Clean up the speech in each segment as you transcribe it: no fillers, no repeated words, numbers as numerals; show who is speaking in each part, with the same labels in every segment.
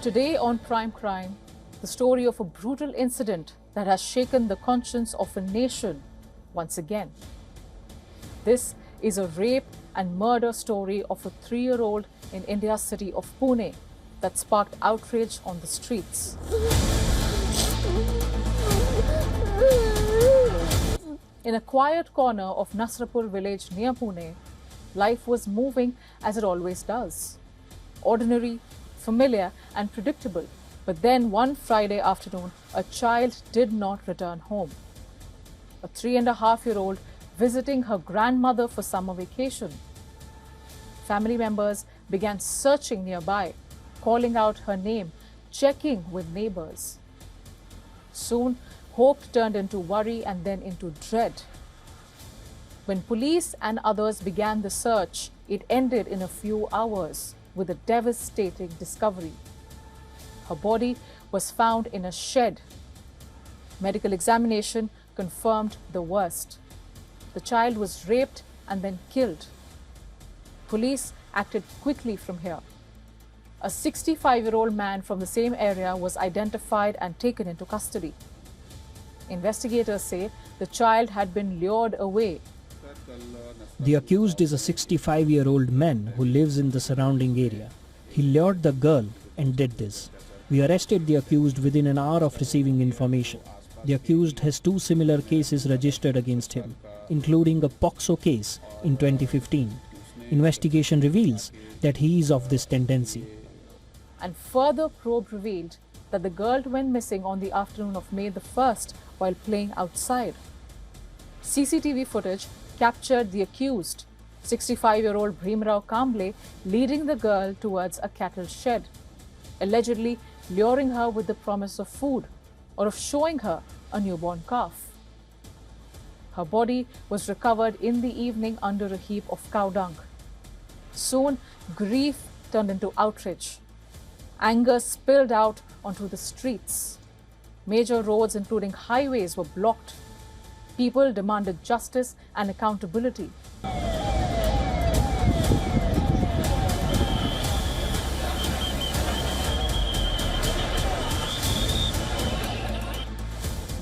Speaker 1: Today on Prime Crime, the story of a brutal incident that has shaken the conscience of a nation once again. This is a rape and murder story of a 3-year-old in India's city of Pune that sparked outrage on the streets. In a quiet corner of Nasrapur village near Pune, life was moving as it always does. Ordinary, familiar and predictable. But then one Friday afternoon, a child did not return home. A 3.5-year-old visiting her grandmother for summer vacation. Family members began searching nearby, calling out her name, checking with neighbors. Soon, hope turned into worry and then into dread. When police and others began the search, it ended in a few hours with a devastating discovery. Her body was found in a shed. Medical examination confirmed the worst. The child was raped and then killed. Police acted quickly from here. A 65-year-old man from the same area was identified and taken into custody. Investigators say the child had been lured away.
Speaker 2: The accused is a 65-year-old man who lives in the surrounding area. He lured the girl and did this. We arrested the accused within an hour of receiving information. The accused has 2 similar cases registered against him, including a POCSO case in 2015. Investigation reveals that he is of this tendency.
Speaker 1: And further probe revealed that the girl went missing on the afternoon of May the 1st while playing outside. CCTV footage captured the accused, 65-year-old Bhimrao Kamble, leading the girl towards a cattle shed, allegedly luring her with the promise of food or of showing her a newborn calf. Her body was recovered in the evening under a heap of cow dung. Soon, grief turned into outrage. Anger spilled out onto the streets. Major roads, including highways, were blocked. People demanded justice and accountability.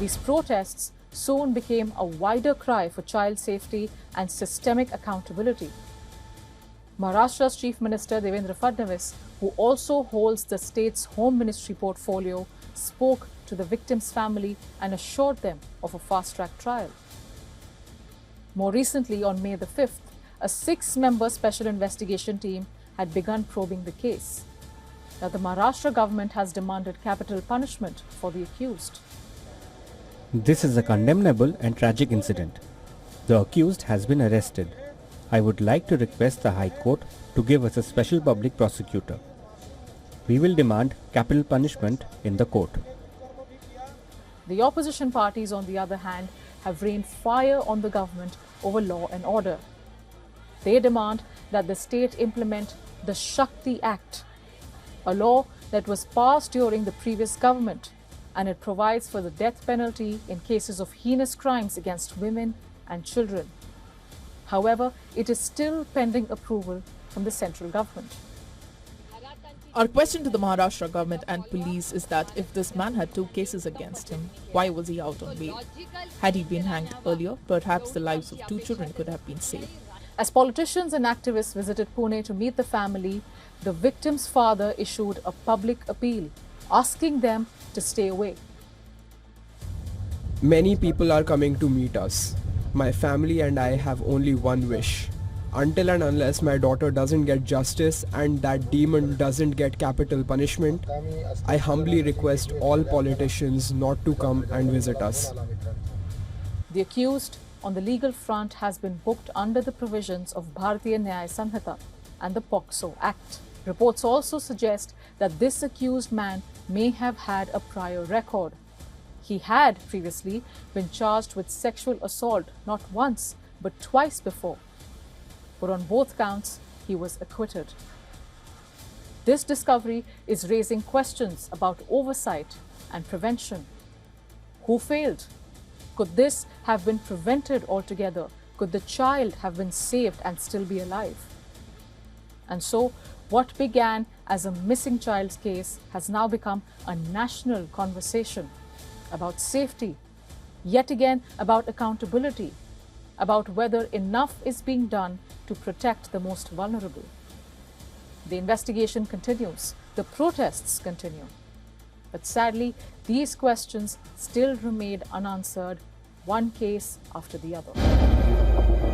Speaker 1: These protests soon became a wider cry for child safety and systemic accountability. Maharashtra's Chief Minister Devendra Fadnavis, who also holds the state's Home Ministry portfolio, spoke to the victim's family and assured them of a fast-track trial. More recently, on May the 5th, a 6-member special investigation team had begun probing the case. Now, the Maharashtra government has demanded capital punishment for the accused.
Speaker 3: This is a condemnable and tragic incident. The accused has been arrested. I would like to request the High Court to give us a special public prosecutor. We will demand capital punishment in the court.
Speaker 1: The opposition parties, on the other hand, have rained fire on the government over law and order. They demand that the state implement the Shakti Act, a law that was passed during the previous government, and it provides for the death penalty in cases of heinous crimes against women and children. However, it is still pending approval from the central government.
Speaker 4: Our question to the Maharashtra government and police is that if this man had 2 cases against him, why was he out on bail? Had he been hanged earlier, perhaps the lives of 2 children could have been saved.
Speaker 1: As politicians and activists visited Pune to meet the family, the victim's father issued a public appeal, asking them to stay away.
Speaker 5: Many people are coming to meet us. My family and I have only one wish. Until and unless my daughter doesn't get justice and that demon doesn't get capital punishment, I humbly request all politicians not to come and visit us.
Speaker 1: The accused on the legal front has been booked under the provisions of Bharatiya Nyaya Sanhita and the POCSO Act. Reports also suggest that this accused man may have had a prior record. He had previously been charged with sexual assault not once but twice before. But on both counts, he was acquitted. This discovery is raising questions about oversight and prevention. Who failed? Could this have been prevented altogether? Could the child have been saved and still be alive? And so, What began as a missing child's case has now become a national conversation about safety, yet again about accountability, about whether enough is being done to protect the most vulnerable. The investigation continues, the protests continue. But sadly, these questions still remain unanswered, one case after the other.